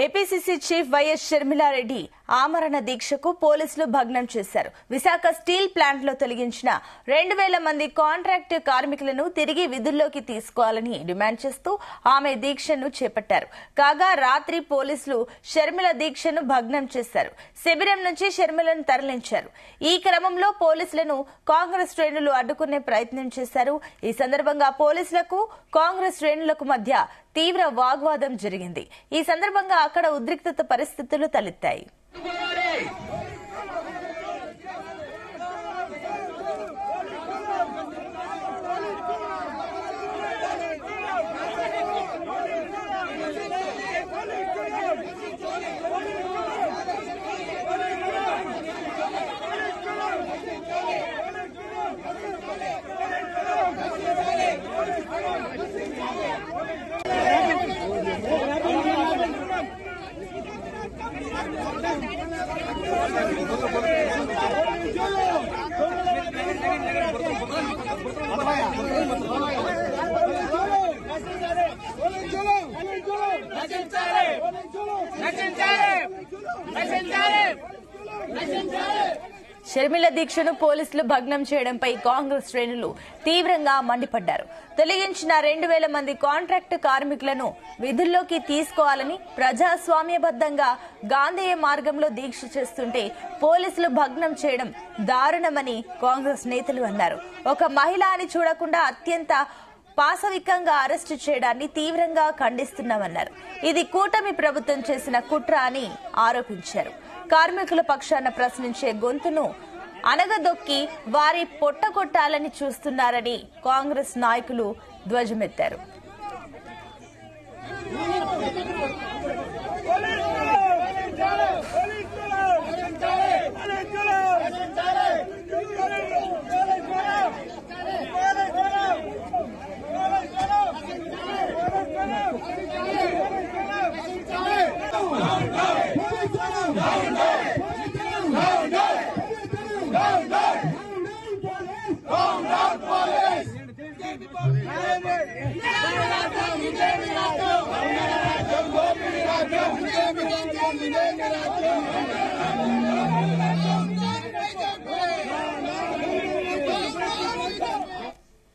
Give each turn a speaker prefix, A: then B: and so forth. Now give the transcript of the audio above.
A: APCC chief YS Sharmila Reddy ఆమరణ దీక్షకు పోలీసులు భగ్నం చేశారు. విశాఖ స్టీల్ ప్లాంట్ లో తొలగించిన 2000 మంది కాంట్రాక్ట్ కార్మికులను తిరిగి విధుల్లోకి తీసుకోవాలని డిమాండ్ చేస్తూ ఆమె దీక్షను చేపట్టారు. కాగా రాత్రి పోలీసులు షర్మిల దీక్షను భగ్నం చేశారు. శిబిరం నుంచి షర్మిలను తరలించారు. ఈ క్రమంలో పోలీసులను కాంగ్రెస్ శ్రేణులు అడ్డుకునే ప్రయత్నం చేశారు. ఈ సందర్భంగా పోలీసులకు కాంగ్రెస్ శ్రేణులకు మధ్య తీవ్ర వాగ్వాదం జరిగింది. ఈ సందర్భంగా అక్కడ ఉద్రిక్తత పరిస్థితులు తలెత్తాయి. షర్మిల దీక్షను పోలీసులు భగ్నం చేయడంపై కాంగ్రెస్ శ్రేణులు తీవ్రంగా మండిపడ్డారు. తొలగించిన 2000 మంది కాంట్రాక్టు కార్మికులను విధుల్లోకి తీసుకోవాలని ప్రజాస్వామ్యబద్దంగా గాంధేయ మార్గంలో దీక్ష చేస్తుంటే పోలీసులు భగ్నం చేయడం దారుణమని కాంగ్రెస్ నేతలు అన్నారు. ఒక మహిళ అని చూడకుండా అత్యంత పాశవికంగా అరెస్టు చేయడాన్ని తీవ్రంగా ఖండిస్తున్నామన్నారు. ఇది కూటమి ప్రభుత్వం చేసిన కుట్ర అని ఆరోపించారు. కార్మికుల పక్షాన ప్రశ్నించే గొంతును అనగదొక్కి వారి పొట్టగొట్టాలని చూస్తున్నారని కాంగ్రెస్ నాయకులు ధ్వజమెత్తారు.
B: రాజ్యం